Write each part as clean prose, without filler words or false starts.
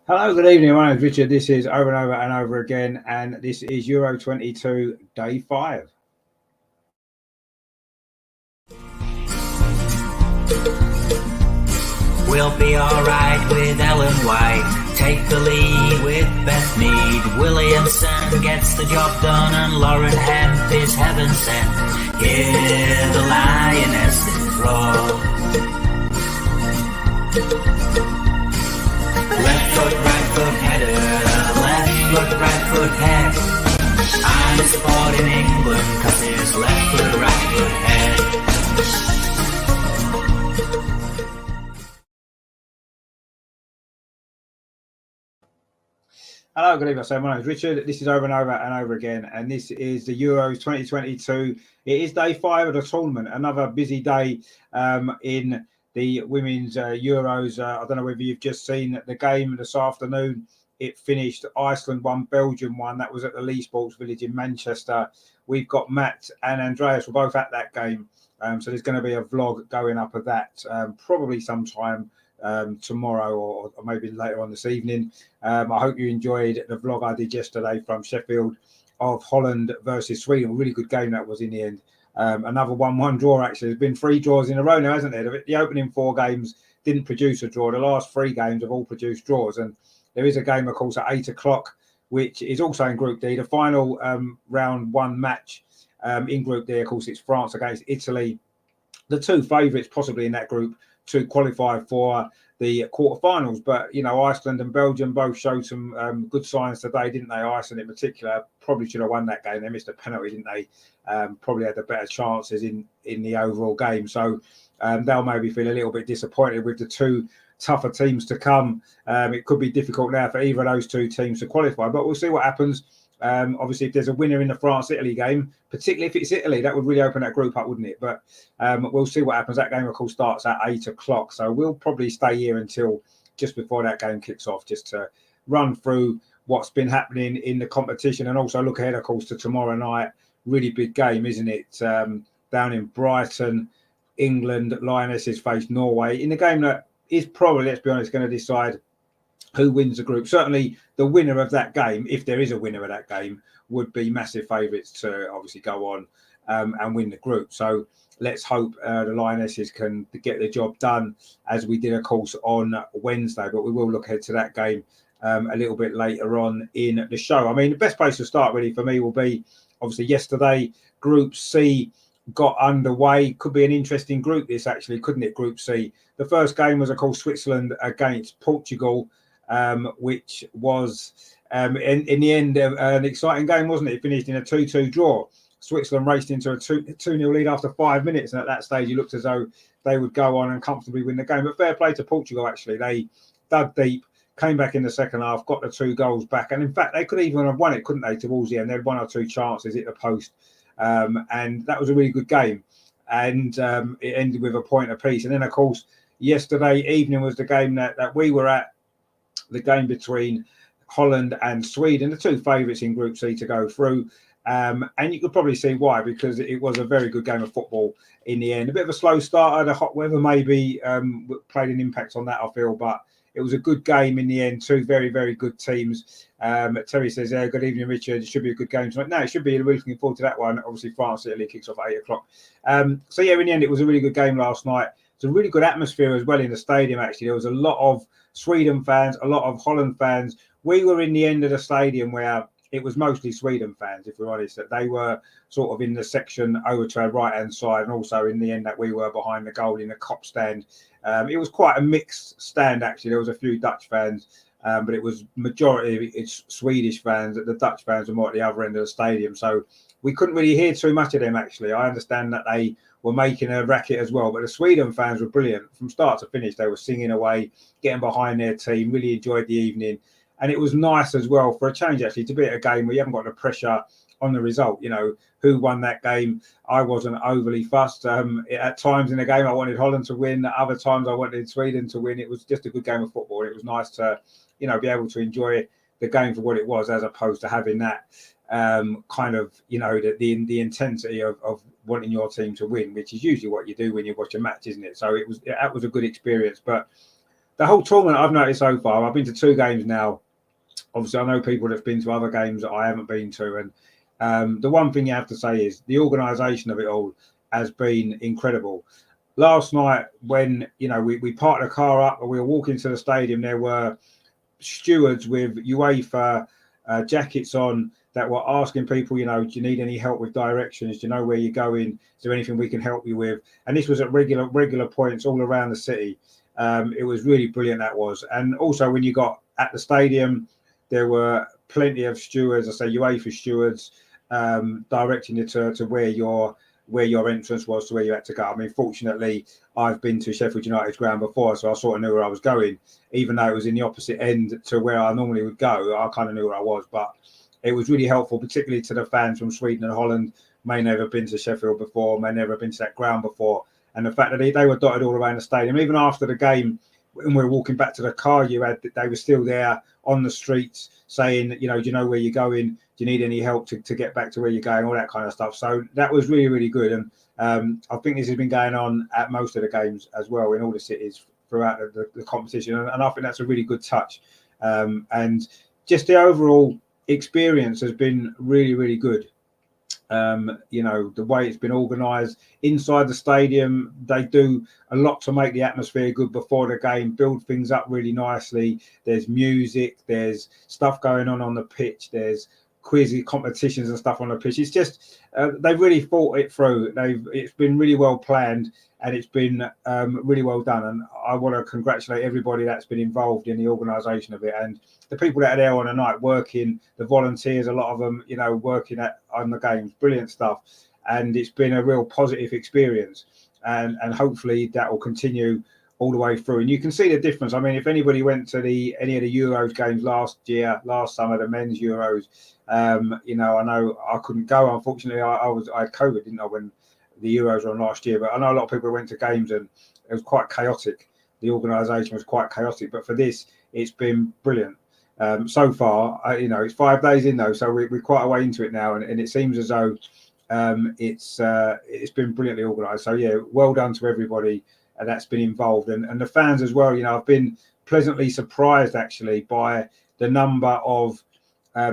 Hello, good evening. My name is Richard. This is Over and Over and Over Again, and this is Euro 22 Day 5. We'll be alright with Ellen White. Take the lead with Beth Mead. Williamson gets the job done and Lauren Hemp is heaven sent. Hear the Lionesses roar. Left foot, right foot, header. Left foot, right foot, head. I'm supporting England 'cause it's left foot, right foot, head. Hello, good evening. So my name is Richard. This is Over and Over and Over Again, and this is the Euros 2022. It is Day 5 of the tournament. Another busy day in the Women's Euros. I don't know whether you've just seen the game this afternoon. It finished Iceland 1, Belgium 1. That was at the Lee Sports Village in Manchester. We've got Matt and Andreas were both at that game. So there's going to be a vlog going up of that probably sometime tomorrow or maybe later on this evening. I hope you enjoyed the vlog I did yesterday from Sheffield of Holland versus Sweden. A really good game that was in the end. Another 1-1 draw, actually. There's been 3 draws in a row now, hasn't there? The opening 4 games didn't produce a draw. The last 3 games have all produced draws. And there is a game, of course, at 8 o'clock, which is also in Group D. The final round 1 match in Group D, of course, it's France against Italy. The 2 favourites possibly in that group to qualify for the quarterfinals. But, you know, Iceland and Belgium both showed some good signs today, didn't they? Iceland in particular probably should have won that game. They missed a penalty, didn't they? Probably had the better chances in the overall game. So they'll maybe feel a little bit disappointed with the 2 tougher teams to come. It could be difficult now for either of those 2 teams to qualify, but we'll see what happens. Obviously, if there's a winner in the France-Italy game, particularly if it's Italy, that would really open that group up, wouldn't it? But we'll see what happens. That game, of course, starts at 8 o'clock. So we'll probably stay here until just before that game kicks off, just to run through what's been happening in the competition and also look ahead, of course, to tomorrow night. Really big game, isn't it? Down in Brighton, England, Lionesses face Norway in a game that is probably, let's be honest, going to decide who wins the group. Certainly the winner of that game, if there is a winner of that game, would be massive favourites to obviously go on and win the group. So let's hope the Lionesses can get the job done, as we did, of course, on Wednesday. But we will look ahead to that game a little bit later on in the show. I mean, the best place to start really for me will be obviously yesterday. Group C got underway. Could be an interesting group, this actually, couldn't it? Group C. The first game was, of course, Switzerland against Portugal, which was in the end an exciting game, wasn't it? It finished in a 2-2 draw. Switzerland raced into a 2-0 lead after 5 minutes, and at that stage it looked as though they would go on and comfortably win the game. But fair play to Portugal, actually. They dug deep, came back in the second half, got the 2 goals back, and in fact they could even have won it, couldn't they, towards the end? They had 1 or 2 chances at the post, and that was a really good game, and it ended with a point apiece. And then, of course, yesterday evening was the game that we were at, the game between Holland and Sweden, the 2 favourites in Group C to go through. And you could probably see why, because it was a very good game of football in the end. A bit of a slow starter, the hot weather maybe played an impact on that, I feel, but it was a good game in the end. 2 very, very good teams. Terry says, good evening, Richard. It should be a good game tonight. No, it should be. We're looking forward to that one. Obviously, France-Italy kicks off at 8 o'clock. So, yeah, in the end, it was a really good game last night. It's a really good atmosphere as well in the stadium, actually. There was a lot of Sweden fans, a lot of Holland fans. We were in the end of the stadium where it was mostly Sweden fans, if we're honest, that they were sort of in the section over to our right-hand side, and also in the end that we were behind the goal in the Kop stand. It was quite a mixed stand, actually. There was a few Dutch fans, but it was majority it's Swedish fans. The Dutch fans were more at the other end of the stadium, so we couldn't really hear too much of them, actually. I understand that they were making a racket as well, but the Sweden fans were brilliant. From start to finish, they were singing away, getting behind their team, really enjoyed the evening. And it was nice as well, for a change, actually, to be at a game where you haven't got the pressure on the result. You know, who won that game? I wasn't overly fussed. At times in the game, I wanted Holland to win. At other times, I wanted Sweden to win. It was just a good game of football. It was nice to, you know, be able to enjoy the game for what it was, as opposed to having that kind of, you know, the intensity of wanting your team to win, which is usually what you do when you watch a match, isn't it? So that was a good experience. But the whole tournament I've noticed so far, I've been to 2 games now. Obviously, I know people that've been to other games that I haven't been to, and the one thing you have to say is the organisation of it all has been incredible. Last night, when we parked the car up and we were walking to the stadium, there were stewards with UEFA jackets on that were asking people, do you need any help with directions? Do you know where you're going? Is there anything we can help you with? And this was at regular points all around the city. It was really brilliant, that was. And also when you got at the stadium, there were plenty of stewards, I say UEFA stewards, directing you to where your entrance was, to where you had to go. I mean, fortunately, I've been to Sheffield United's ground before, so I sort of knew where I was going, even though it was in the opposite end to where I normally would go. I kind of knew where I was, but it was really helpful, particularly to the fans from Sweden and Holland. May never have been to Sheffield before, may never have been to that ground before, and the fact that they were dotted all around the stadium, even after the game. When we were walking back to the car, they were still there on the streets saying, do you know where you're going? Do you need any help to get back to where you're going? All that kind of stuff. So that was really, really good. And I think this has been going on at most of the games as well in all the cities throughout the competition. And I think that's a really good touch. And just the overall experience has been really, really good. The way it's been organised inside the stadium, they do a lot to make the atmosphere good before the game, build things up really nicely. There's music, there's stuff going on the pitch, there's quiz competitions and stuff on the pitch. It's just they've really thought it through. It's been really well planned, and it's been really well done. And I want to congratulate everybody that's been involved in the organisation of it, and the people that are there on a night working, the volunteers, a lot of them, working on the games. Brilliant stuff. And it's been a real positive experience. And hopefully that will continue all the way through. And you can see the difference. I mean, if anybody went to any of the Euros games last summer, the men's Euros, I know I couldn't go. Unfortunately, I had COVID, didn't I, when the Euros were on last year. But I know a lot of people went to games and it was quite chaotic. The organisation was quite chaotic. But for this, it's been brilliant. So far, it's 5 days in though, so we're quite a way into it now, and it seems as though it's been brilliantly organised. So yeah, well done to everybody that's been involved, and the fans as well. I've been pleasantly surprised actually by the number of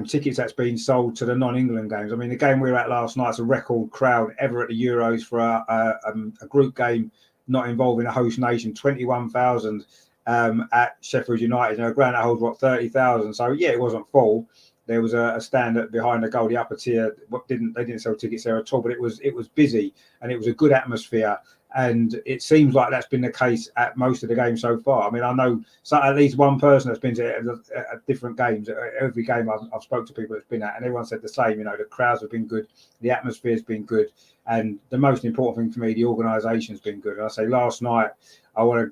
tickets that's been sold to the non-England games. I mean, the game we were at last night's a record crowd ever at the Euros for a group game not involving a host nation. 21,000. At Sheffield United, a ground that holds 30,000. So yeah, it wasn't full. There was a stand behind the goal, the upper tier. They didn't sell tickets there at all, but it was busy and it was a good atmosphere. And it seems like that's been the case at most of the games so far. I mean, I know at least one person that's been to different games. Every game I've spoke to people that's been at, and everyone said the same. The crowds have been good, the atmosphere's been good, and the most important thing for me, the organisation's been good. And I say last night, I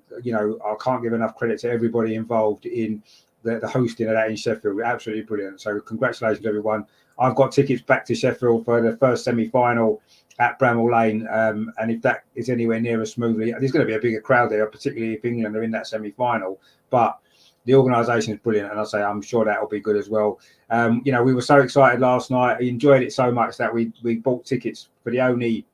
can't give enough credit to everybody involved in the hosting of that in Sheffield. Absolutely brilliant. So congratulations, everyone. I've got tickets back to Sheffield for the first semi-final at Bramall Lane, and if that is anywhere near as smoothly, there's going to be a bigger crowd there, particularly if England are in that semi-final. But the organisation is brilliant, and I say I'm sure that will be good as well. We were so excited last night. I enjoyed it so much that we bought tickets for the only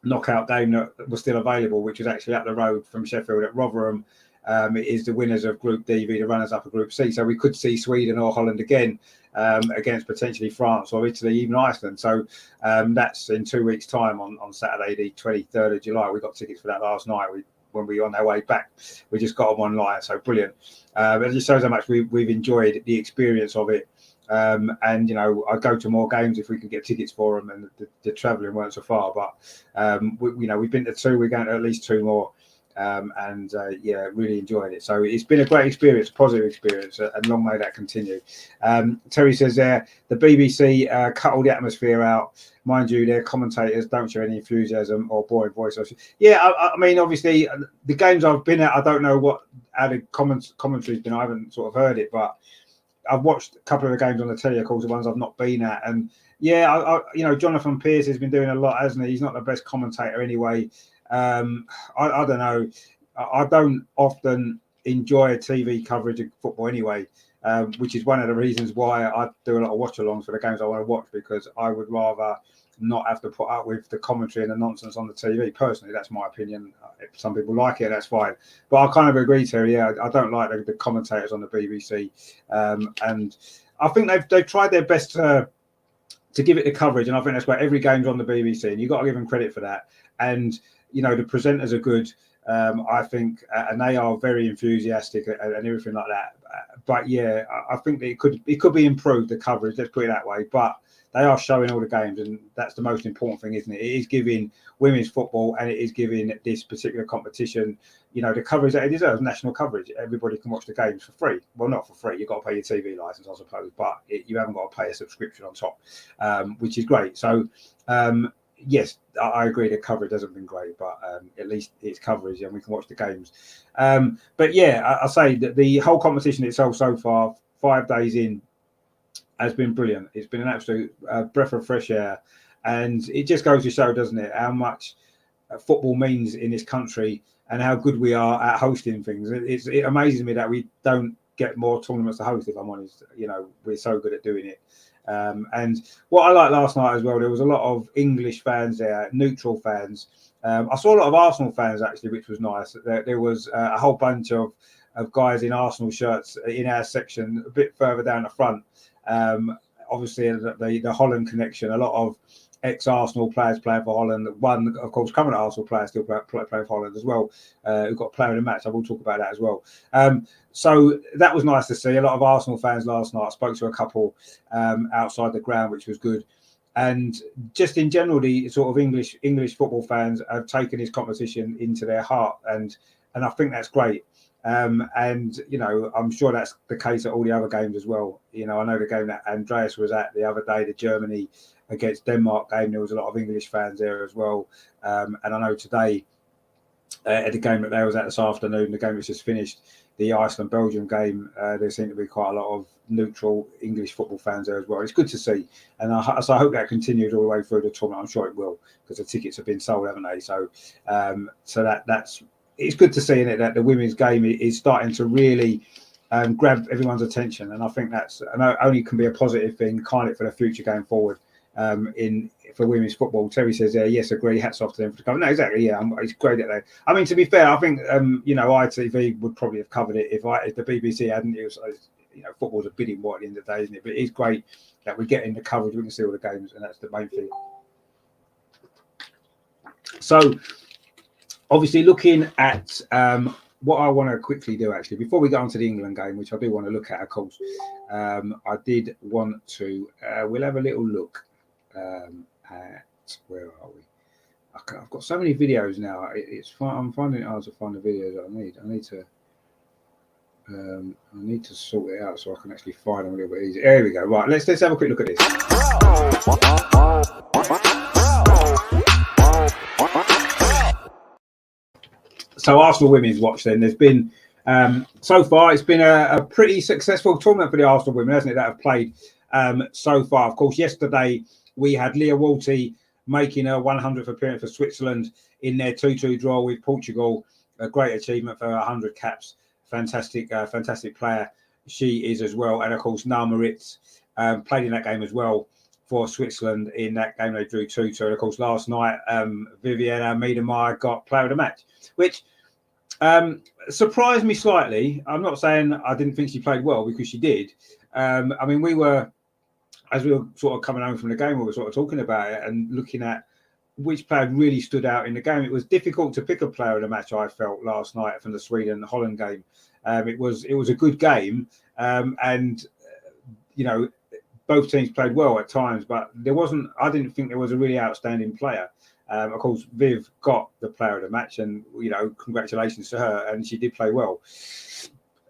knockout game that was still available, which was actually up the road from Sheffield at Rotherham. It is the winners of Group D v the runners up of Group C, so we could see Sweden or Holland again against potentially France or Italy, even Iceland. So that's in 2 weeks' time on Saturday, the 23rd of July. We got tickets for that last night. When we were on our way back, we just got them online. So brilliant. It just shows how much we've enjoyed the experience of it. And I'd go to more games if we could get tickets for them, and the travelling weren't so far. But we've been to 2. We're going to at least 2 more. Really enjoyed it. So it's been a great experience, a positive experience, and long may that continue. Terry says there, the BBC cut all the atmosphere out. Mind you, their commentators don't show any enthusiasm or boring voice. Yeah, I mean, obviously, the games I've been at, I don't know how the commentary's been. I haven't sort of heard it, but I've watched a couple of the games on the telly, of course, the ones I've not been at. And yeah, Jonathan Pearce has been doing a lot, hasn't he? He's not the best commentator anyway. I don't know. I don't often enjoy TV coverage of football anyway. which is one of the reasons why I do a lot of watch-alongs for the games I want to watch, because I would rather not have to put up with the commentary and the nonsense on the TV. Personally, that's my opinion. If some people like it, that's fine. But I kind of agree, Terry. Yeah, I don't like the commentators on the BBC, and I think they've tried their best to give it the coverage, and I think that's why every game's on the BBC, and you've got to give them credit for that. And the presenters are good, I think, and they are very enthusiastic and everything like that. But yeah, I think that it could be improved, the coverage. Let's put it that way. But they are showing all the games, and that's the most important thing, isn't it? It is giving women's football, and it is giving this particular competition, the coverage that it deserves, national coverage. Everybody can watch the games for free. Well, not for free. You've got to pay your TV license, I suppose, but you haven't got to pay a subscription on top, which is great. So, yes, I agree the coverage hasn't been great, but at least it's coverage and we can watch the games. But yeah, I say that the whole competition itself so far, 5 days in, has been brilliant. It's been an absolute breath of fresh air, and it just goes to show, doesn't it, how much football means in this country and how good we are at hosting things. It amazes me that we don't get more tournaments to host, if I'm honest. We're so good at doing it. And what I liked last night as well, there was a lot of English fans there, neutral fans. I saw a lot of Arsenal fans actually, which was nice. There was a whole bunch of guys in Arsenal shirts in our section, a bit further down the front. Obviously, the Holland connection. A lot of ex-Arsenal players playing for Holland. One, of course, current Arsenal player still play for Holland as well. Who got a player in the match. I will talk about that as well. So that was nice to see. A lot of Arsenal fans last night. I spoke to a couple outside the ground, which was good. And just in general, the sort of English football fans have taken this competition into their heart, and I think that's great. And I'm sure that's the case at all the other games as well. I know the game that Andreas was at the other day, the Germany against Denmark game, there was a lot of English fans there as well. And I know today at the game that they was at this afternoon, the game that's just finished, the Iceland-Belgium game, there seemed to be quite a lot of neutral English football fans there as well. It's good to see, and I hope that continues all the way through the tournament. I'm sure it will, because the tickets have been sold, haven't they? So that's it's good to see in it that the women's game is starting to really grab everyone's attention, and I think that's only can be a positive thing, kind of, for the future going forward for women's football. Terry says, yes, agree. Hats off to them for coming. No, exactly. Yeah, it's great that they. I mean, to be fair, I think ITV would probably have covered it if the BBC hadn't. It was, football's a bidding war at the end of the day, isn't it? But it's great that we're getting the coverage. We can see all the games, and that's the main thing. So, obviously, looking at what I want to quickly do, actually, before we go on to the England game, which I do want to look at, of course, I did want to. We'll have a little look at where are we? I've got so many videos now. I'm finding it hard to find the videos that I need. I need to sort it out so I can actually find them a little bit easier. There we go. Right, let's have a quick look at this. So Arsenal women's watch then. There's been so far it's been a pretty successful tournament for the Arsenal women, hasn't it? That have played so far. Of course, yesterday we had Leah Walty making her 100th appearance for Switzerland in their 2-2 draw with Portugal. A great achievement for her, 100 caps. Fantastic player she is as well. And of course, Noa Moritz played in that game as well for Switzerland. In that game, they drew 2-2. And of course, last night, Viviana Miedemar got player of the match, which surprised me slightly. I'm not saying I didn't think she played well, because she did. I mean, as we were sort of coming home from the game, we were sort of talking about it and looking at which player really stood out in the game. It was difficult to pick a player of the match, I felt, last night from the Sweden-Holland game. It was a good game, and both teams played well at times, but I didn't think there was a really outstanding player. Of course, Viv got the player of the match, and congratulations to her, and she did play well.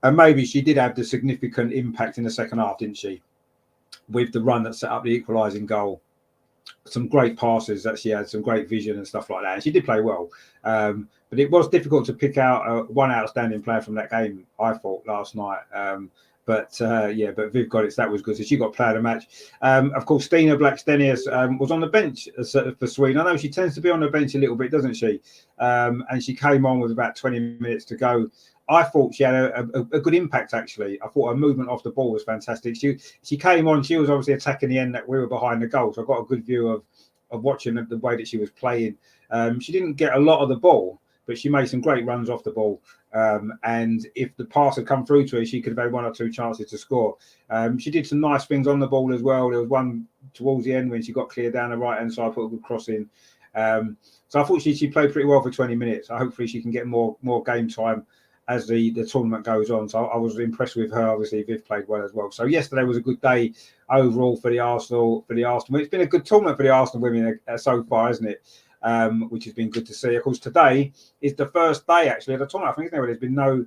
And maybe she did have the significant impact in the second half, didn't she? With the run that set up the equalising goal, some great passes that she had, some great vision and stuff like that. And she did play well, but it was difficult to pick out one outstanding player from that game, I thought, last night. But Viv got it, so that was good. So she got player of the match. Of course, Stina Blackstenius was on the bench for Sweden. I know she tends to be on the bench a little bit, doesn't she? And she came on with about 20 minutes to go. I thought she had a good impact, actually. I thought her movement off the ball was fantastic. She came on, she was obviously attacking the end that we were behind the goal. So I got a good view of watching the way that she was playing. She didn't get a lot of the ball, but she made some great runs off the ball. And if the pass had come through to her, she could have had 1 or 2 chances to score. She did some nice things on the ball as well. There was one towards the end when she got clear down the right-hand side, put a good cross in. So I thought she played pretty well for 20 minutes. So hopefully she can get more game time as the tournament goes on. So I was impressed with her. Obviously, Viv played well as well. So yesterday was a good day overall for the Arsenal. It's been a good tournament for the Arsenal women so far, isn't it? Which has been good to see. Of course, today is the first day actually of the tournament. I think where there's been no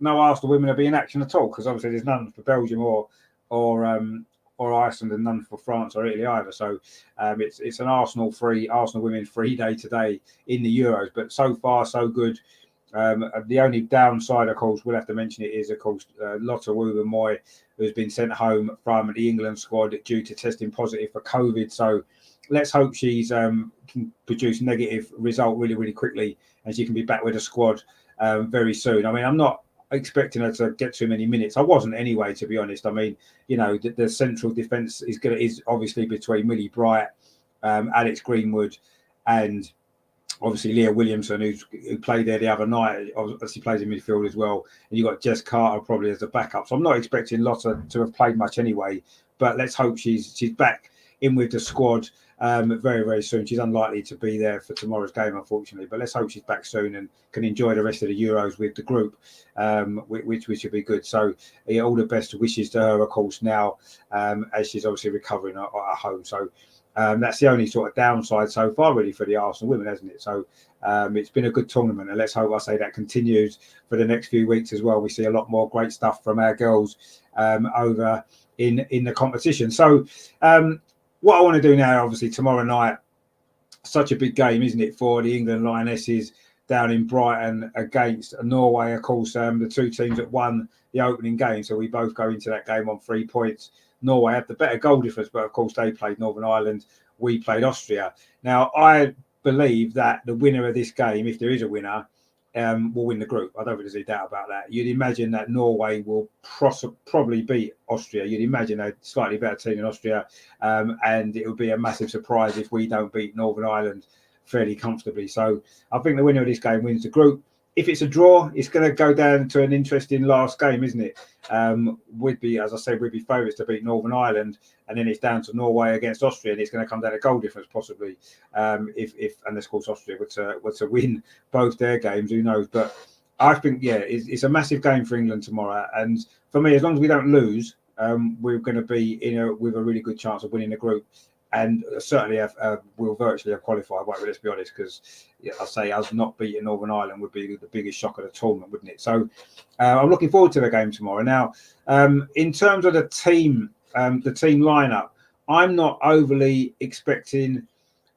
Arsenal women to be in action at all, because obviously there's none for Belgium or Iceland, and none for France or Italy either. So it's an Arsenal women free day today in the Euros. But so far so good. The only downside, of course, we'll have to mention it, is, of course, Lotte Wubben-Moy, who's been sent home from the England squad due to testing positive for COVID. So let's hope she's can produce negative result really, really quickly, and she can be back with the squad very soon. I mean, I'm not expecting her to get too many minutes. I wasn't anyway, to be honest. I mean, you know, the central defence is obviously between Millie Bright, Alex Greenwood, and obviously Leah Williamson, who played there the other night. Obviously plays in midfield as well. And you've got Jess Carter probably as a backup. So I'm not expecting Lotte to have played much anyway. But let's hope she's back in with the squad very, very soon. She's unlikely to be there for tomorrow's game, unfortunately. But let's hope she's back soon and can enjoy the rest of the Euros with the group, which would be good. So all the best wishes to her, of course, now as she's obviously recovering at home. So that's the only sort of downside so far, really, for the Arsenal women, hasn't it? So it's been a good tournament, and let's hope, that continues for the next few weeks as well. We see a lot more great stuff from our girls over in the competition. So what I want to do now, obviously, tomorrow night, such a big game, isn't it, for the England Lionesses down in Brighton against Norway. Of course, the two teams that won the opening game, so we both go into that game on 3 points. Norway had the better goal difference, but of course they played Northern Ireland, we played Austria. Now, I believe that the winner of this game, if there is a winner, will win the group. I don't think there's any doubt about that. You'd imagine that Norway will probably beat Austria. You'd imagine a slightly better team than Austria, and it would be a massive surprise if we don't beat Northern Ireland fairly comfortably. So I think the winner of this game wins the group. If it's a draw, it's going to go down to an interesting last game, isn't it? We'd be favourites to beat Northern Ireland, and then it's down to Norway against Austria, and it's going to come down to goal difference possibly. If of course Austria were to win both their games, who knows? But I think it's a massive game for England tomorrow, and for me, as long as we don't lose, we're going to be with a really good chance of winning the group. And certainly we'll virtually have qualified, won't we? Let's be honest, because I say us not beating Northern Ireland would be the biggest shock of the tournament, wouldn't it? So I'm looking forward to the game tomorrow. Now, in terms of the team lineup, I'm not overly expecting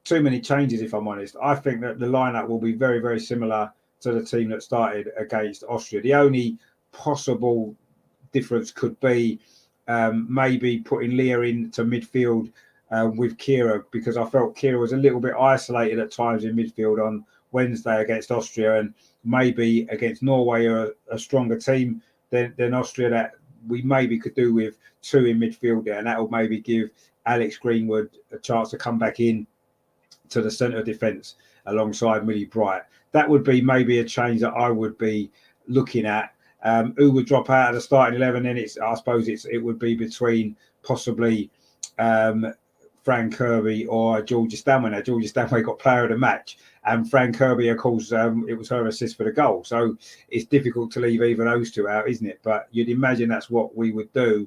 too many changes, if I'm honest. I think that the lineup will be very, very similar to the team that started against Austria. The only possible difference could be maybe putting Leah into midfield with Kira, because I felt Kira was a little bit isolated at times in midfield on Wednesday against Austria, and maybe against Norway, a stronger team than Austria, that we maybe could do with two in midfield there, and that will maybe give Alex Greenwood a chance to come back in to the centre of defence alongside Millie Bright. That would be maybe a change that I would be looking at. Who would drop out of the starting 11? Then I suppose it would be between possibly Fran Kirby or Georgia Stanway. Now, Georgia Stanway got player of the match, and Fran Kirby, of course, it was her assist for the goal. So it's difficult to leave either those two out, isn't it? But you'd imagine that's what we would do,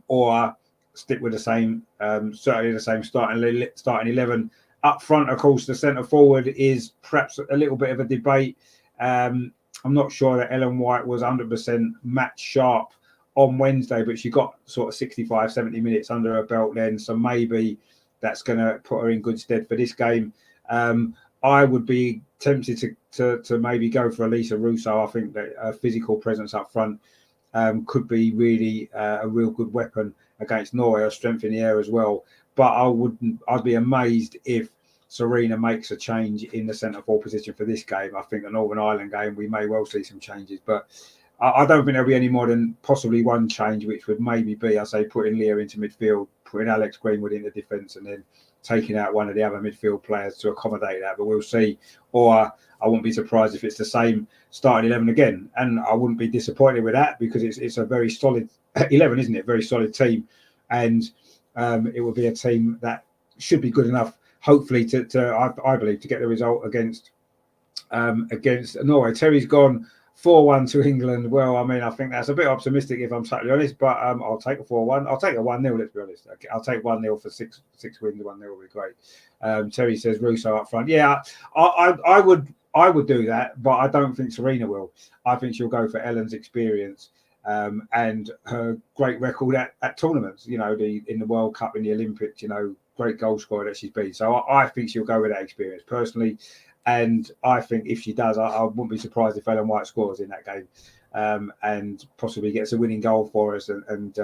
or stick with the same, certainly the same starting 11. Up front, of course, the centre forward is perhaps a little bit of a debate. I'm not sure that Ellen White was 100% match sharp on Wednesday, but she got sort of 65, 70 minutes under her belt then. So maybe that's going to put her in good stead for this game. I would be tempted to maybe go for Elisa Russo. I think that her physical presence up front could be really a real good weapon against Norway. Her strength in the air as well. But I'd be amazed if Serena makes a change in the centre forward position for this game. I think the Northern Ireland game, we may well see some changes, but I don't think there'll be any more than possibly one change, which would maybe be, I say, putting Leah into midfield, putting Alex Greenwood into defence, and then taking out one of the other midfield players to accommodate that. But we'll see. Or I wouldn't be surprised if it's the same starting 11 again, and I wouldn't be disappointed with that because it's a very solid 11, isn't it? Very solid team, and it will be a team that should be good enough, hopefully, I believe, to get the result against Norway. Terry's gone 4-1 to England. Well, I mean, I think that's a bit optimistic if I'm totally honest, but I'll take a 4-1. I'll take a 1-0, let's be honest. I'll take 1-0 for six wins. 1-0 will be great. Terry says Russo up front. Yeah, I would do that, but I don't think Serena will. I think she'll go for Ellen's experience and her great record at tournaments, you know, in the World Cup, in the Olympics, you know, great goal scorer that she's been. So I think she'll go with that experience personally. And I think if she does, I wouldn't be surprised if Ellen White scores in that game and possibly gets a winning goal for us and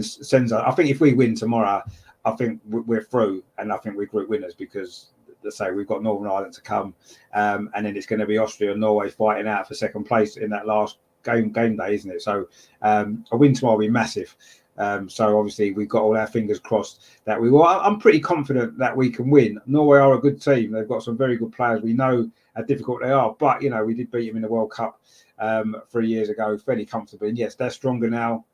sends us. I think if we win tomorrow, I think we're through, and I think we're group winners because, let's say, we've got Northern Ireland to come, and then it's going to be Austria and Norway fighting out for second place in that last game day, isn't it? So a win tomorrow will be massive. So obviously we've got all our fingers crossed that we will. I'm pretty confident that we can win. Norway are a good team. They've got some very good players. We know how difficult they are, but you know, we did beat them in the World Cup 3 years ago fairly comfortably. And yes, they're stronger now,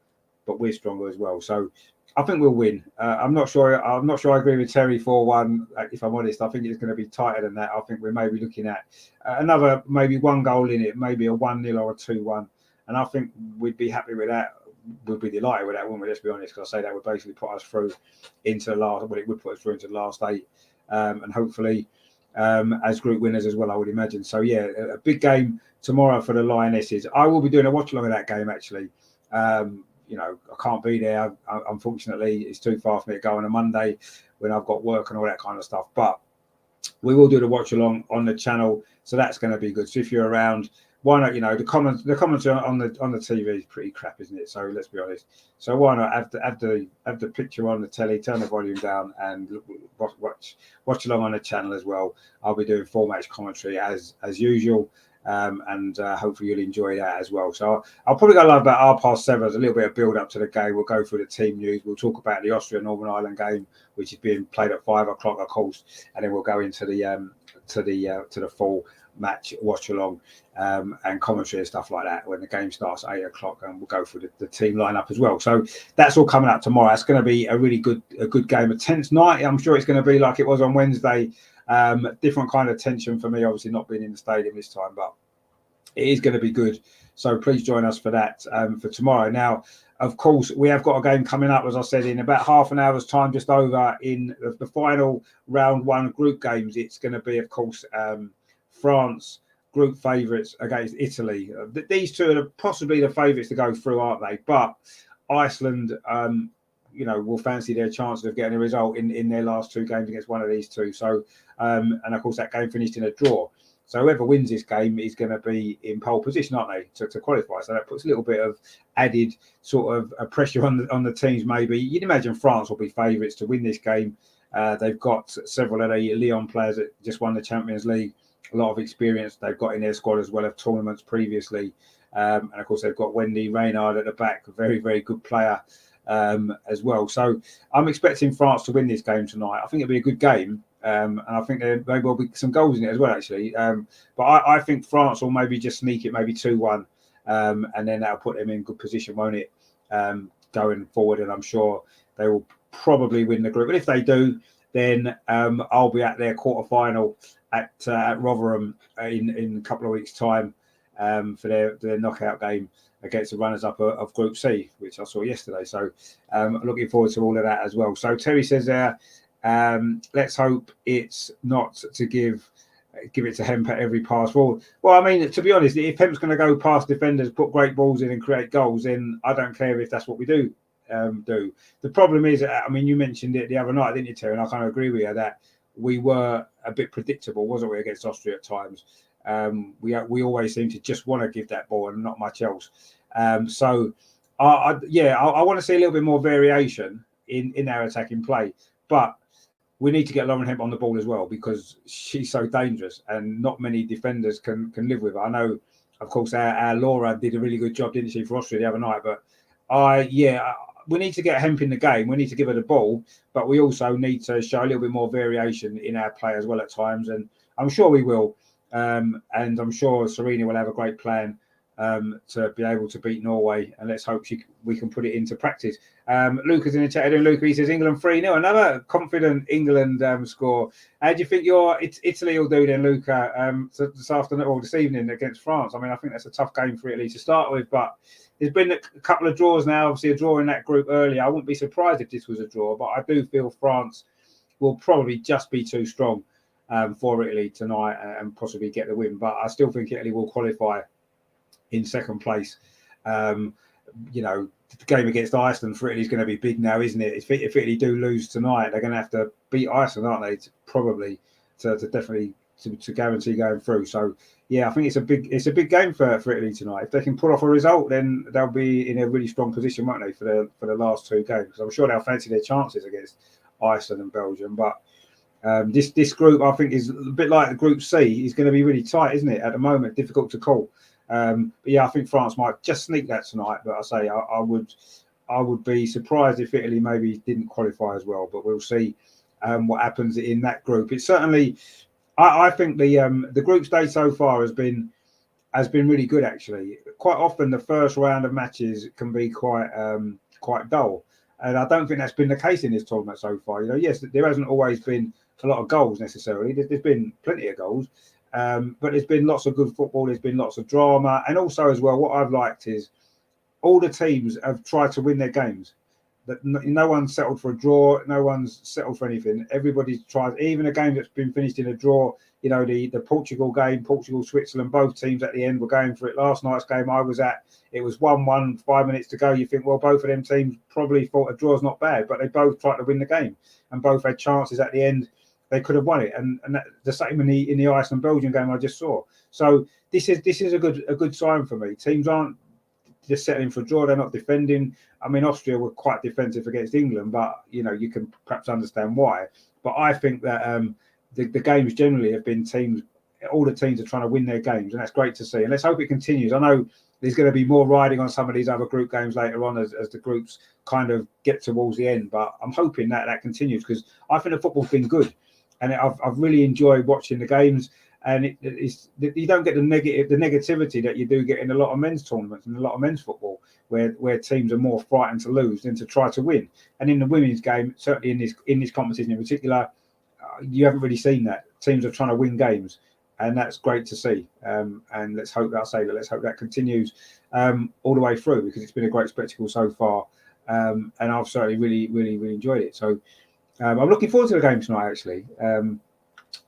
but we're stronger as well. So I think we'll win. I'm not sure I agree with Terry 4-1. If I'm honest, I think it's going to be tighter than that. I think we're maybe looking at another maybe one goal in it, maybe a 1-0 or a 2-1, and I think we'd be happy with that. We'd be delighted with that, wouldn't we? Let's be honest, because I say that would basically put us through into the last. Well, it would put us through into the last 8, and hopefully as group winners as well, I would imagine. So yeah, a big game tomorrow for the Lionesses. I will be doing a watch along of that game actually. You know, I can't be there. Unfortunately, it's too far for me to go on a Monday when I've got work and all that kind of stuff. But we will do the watch along on the channel, so that's going to be good. So if you're around, why not? You know, the commentary on the TV is pretty crap, isn't it? So let's be honest. So why not have the picture on the telly, turn the volume down, and watch along on the channel as well. I'll be doing full match commentary as usual. And hopefully you'll enjoy that as well. So I'll probably go live about 7:30. There's a little bit of build up to the game. We'll go through the team news. We'll talk about the Austria Northern Ireland game, which is being played at 5 o'clock, of course, and then we'll go into the full match watch along and commentary and stuff like that when the game starts at 8 o'clock, and we'll go through the team lineup as well. So that's all coming up tomorrow. It's going to be a really good game, a tense night. I'm sure it's going to be like it was on Wednesday. Different kind of tension for me, obviously not being in the stadium this time, but it is going to be good. So please join us for that for tomorrow. Now, of course, we have got a game coming up, as I said, in about half an hour's time, just over, in the final round 1 group games. It's going to be, of course, France, group favourites against Italy. These two are possibly the favourites to go through, aren't they? But Iceland, you know, will fancy their chances of getting a result in their last 2 games against one of these two. So, and of course, that game finished in a draw. So whoever wins this game is going to be in pole position, aren't they, to qualify? So that puts a little bit of added sort of pressure on the teams. Maybe you'd imagine France will be favourites to win this game. They've got several of the Lyon players that just won the Champions League. A lot of experience they've got in their squad as well of tournaments previously, and of course they've got Wendy Reynard at the back, a very, very good player as well. So I'm expecting France to win this game tonight. I think it'll be a good game. And I think there will be some goals in it as well, actually. But I think France will maybe just sneak it, maybe 2-1, and then that'll put them in good position, won't it, going forward? And I'm sure they will probably win the group. But if they do, then I'll be at their quarter-final at Rotherham in a couple of weeks' time for their knockout game against the runners-up of Group C, which I saw yesterday. So looking forward to all of that as well. So Terry says there, let's hope it's not to give it to Hemp at every pass forward. Well, I mean, to be honest, if Hemp's going to go past defenders, put great balls in and create goals, then I don't care if that's what we do. The problem is, I mean, you mentioned it the other night, didn't you, Terry? And I kind of agree with you that we were a bit predictable, wasn't we, against Austria at times? We always seem to just want to give that ball and not much else. So I want to see a little bit more variation in our attacking play, but we need to get Lauren Hemp on the ball as well, because she's so dangerous and not many defenders can live with her. I know, of course, our Laura did a really good job, didn't she, for Austria the other night? But we need to get Hemp in the game. We need to give her the ball, but we also need to show a little bit more variation in our play as well at times. And I'm sure we will. And I'm sure Serena will have a great plan to be able to beat Norway. And let's hope we can put it into practice. Luca's in the chat. Luca, he says England 3-0. Another confident England score. How do you think Italy will do then, Luca, this afternoon or this evening against France? I mean, I think that's a tough game for Italy to start with, but there's been a couple of draws now. Obviously, a draw in that group earlier. I wouldn't be surprised if this was a draw, but I do feel France will probably just be too strong for Italy tonight and possibly get the win. But I still think Italy will qualify in second place. The game against Iceland for Italy is going to be big now, isn't it? If Italy do lose tonight, they're going to have to beat Iceland, aren't they? Probably to definitely to guarantee going through. So yeah, I think it's a big game for Italy tonight. If they can pull off a result, then they'll be in a really strong position, won't they, for the last two games? Because I'm sure they'll fancy their chances against Iceland and Belgium. But this group, I think, is a bit like the Group C. Is going to be really tight, isn't it? At the moment, difficult to call. But yeah, I think France might just sneak that tonight. But I say I would be surprised if Italy maybe didn't qualify as well. But we'll see what happens in that group. It's certainly, I think the group stage so far has been really good actually. Quite often the first round of matches can be quite dull, and I don't think that's been the case in this tournament so far. Yes, there hasn't always been a lot of goals necessarily. There's been plenty of goals. But there's been lots of good football. There's been lots of drama. And also as well, what I've liked is all the teams have tried to win their games. That no one's settled for a draw. No one's settled for anything. Everybody's tried, even a game that's been finished in a draw. The Portugal game, Portugal-Switzerland, both teams at the end were going for it. Last night's game I was at, it was 1-1, 5 minutes to go. You think, well, both of them teams probably thought a draw's not bad, but they both tried to win the game and both had chances at the end. They could have won it, and the same in the Iceland Belgium game I just saw. So this is a good sign for me. Teams aren't just settling for a draw; they're not defending. I mean, Austria were quite defensive against England, but you can perhaps understand why. But I think that the games generally have been teams. All the teams are trying to win their games, and that's great to see. And let's hope it continues. I know there's going to be more riding on some of these other group games later on as the groups kind of get towards the end. But I'm hoping that continues because I think the football's been good. And I've really enjoyed watching the games, and you don't get the negativity that you do get in a lot of men's tournaments and a lot of men's football, where teams are more frightened to lose than to try to win. And in the women's game, certainly in this competition in particular, you haven't really seen that. Teams are trying to win games, and that's great to see. And let's hope that continues all the way through, because it's been a great spectacle so far, and I've certainly really enjoyed it. So. I'm looking forward to the game tonight, actually.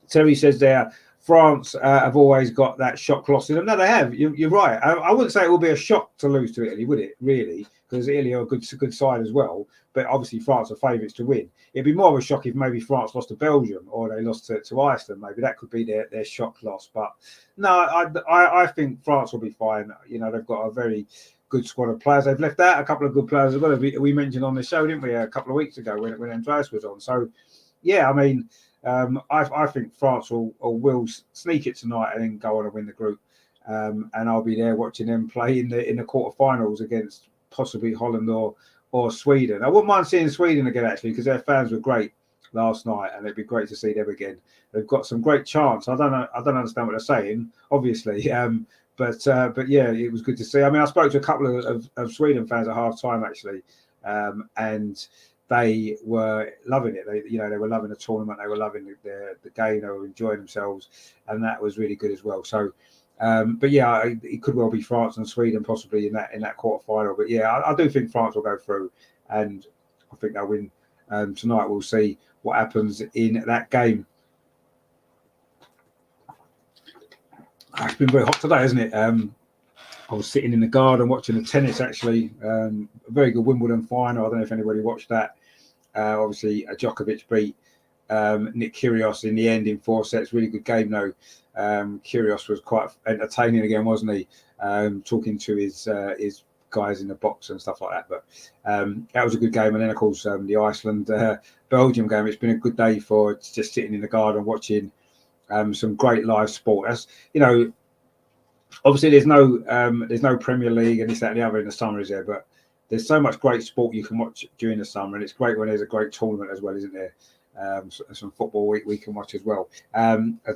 Terry says there, France have always got that shock loss in them. No, they have. You're right. I wouldn't say it will be a shock to lose to Italy, would it, really? Because Italy are a good side as well. But obviously, France are favourites to win. It'd be more of a shock if maybe France lost to Belgium or they lost to Iceland. Maybe that could be their shock loss. But no, I think France will be fine. They've got a very good squad of players. They've left out a couple of good players as well. We mentioned on the show, didn't we, a couple of weeks ago when Andreas was on. So, yeah, I mean, I think France will sneak it tonight and then go on and win the group. And I'll be there watching them play in the quarterfinals against possibly Holland or Sweden. I wouldn't mind seeing Sweden again, actually, because their fans were great last night, and it'd be great to see them again. They've got some great chants. I don't understand what they're saying, obviously. But yeah, it was good to see. I mean, I spoke to a couple of Sweden fans at half time actually, and they were loving it. They were loving the tournament. They were loving the game. They were enjoying themselves, and that was really good as well. So, but yeah, it could well be France and Sweden possibly in that quarter final. But yeah, I do think France will go through, and I think they'll win tonight. We'll see what happens in that game. It's been very hot today, hasn't it? I was sitting in the garden watching the tennis, actually. A very good Wimbledon final. I don't know if anybody watched that. Obviously, Djokovic beat Nick Kyrgios in the end in 4 sets. Really good game, though. Kyrgios was quite entertaining again, wasn't he? Talking to his guys in the box and stuff like that. But that was a good game. And then, of course, the Iceland-Belgium game. It's been a good day for just sitting in the garden watching some great live sport. As you know, obviously there's no Premier League and this, that, and the other in the summer, is there? But there's so much great sport you can watch during the summer, and it's great when there's a great tournament as well, isn't there? Some football we can watch as well.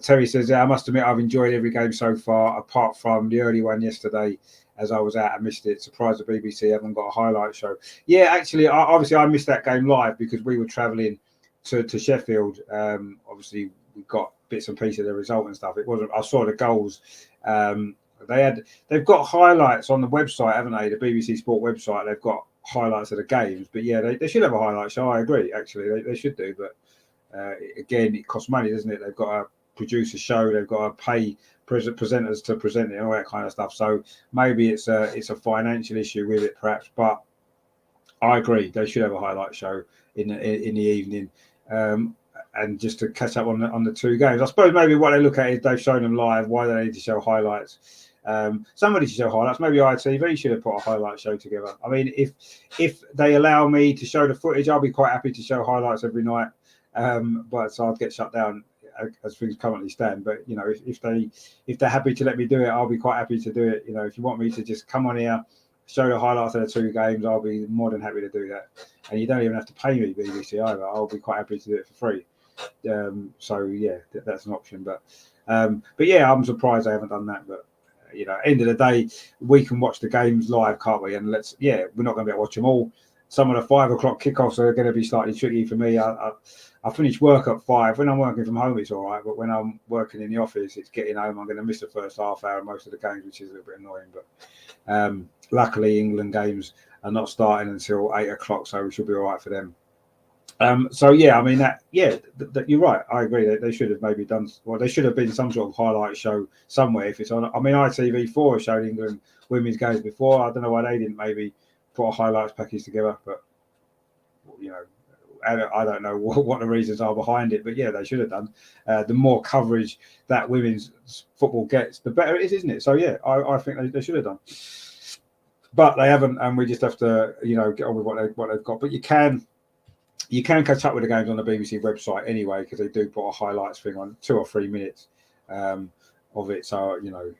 Terry says, I must admit I've enjoyed every game so far, apart from the early one yesterday, as I was out and missed it. Surprised the BBC haven't got a highlight show. Yeah, actually, obviously I missed that game live because we were travelling to Sheffield. Obviously, we got bits and pieces of the result and stuff. It wasn't. I saw the goals. They've got highlights on the website, haven't they? The BBC Sport website. They've got highlights of the games. But yeah, they should have a highlight show. I agree. Actually, they should do. But again, it costs money, doesn't it? They've got to produce a show. They've got to pay presenters to present it and all that kind of stuff. So maybe it's a financial issue with it, perhaps. But I agree. They should have a highlight show in the evening. And just to catch up on the two games. I suppose maybe what they look at is they've shown them live. Why do they need to show highlights? Somebody should show highlights. Maybe ITV should have put a highlight show together. I mean, if they allow me to show the footage, I'll be quite happy to show highlights every night. But so I'd get shut down as things currently stand. But you know, if they're happy to let me do it, I'll be quite happy to do it. You know, if you want me to just come on here, show the highlights of the two games, I'll be more than happy to do that. And you don't even have to pay me, BBC, either. I'll be quite happy to do it for free. So yeah, that's an option. But yeah, I'm surprised they haven't done that. But you know, end of the day, we can watch the games live, can't we? And we're not going to be able to watch them all. Some of the 5 o'clock kickoffs are going to be slightly tricky for me. I finish work at 5. When I'm working from home, it's all right. But when I'm working in the office, it's getting home. I'm going to miss the first half hour of most of the games, which is a little bit annoying. But luckily, England games are not starting until 8 o'clock, so we should be all right for them. So yeah, I mean that you're right. I agree. They should have maybe done. Well, there should have been some sort of highlight show somewhere if it's on. I mean, ITV4 showed England women's games before. I don't know why they didn't maybe put a highlights package together, but you know, I don't know what the reasons are behind it. But yeah, they should have done. The more coverage that women's football gets, the better it is, isn't it? So yeah, I think they should have done. But they haven't, and we just have to, you know, get on with what they've got. But you can catch up with the games on the BBC website anyway, because they do put a highlights thing on 2 or 3 minutes of it. So, you know,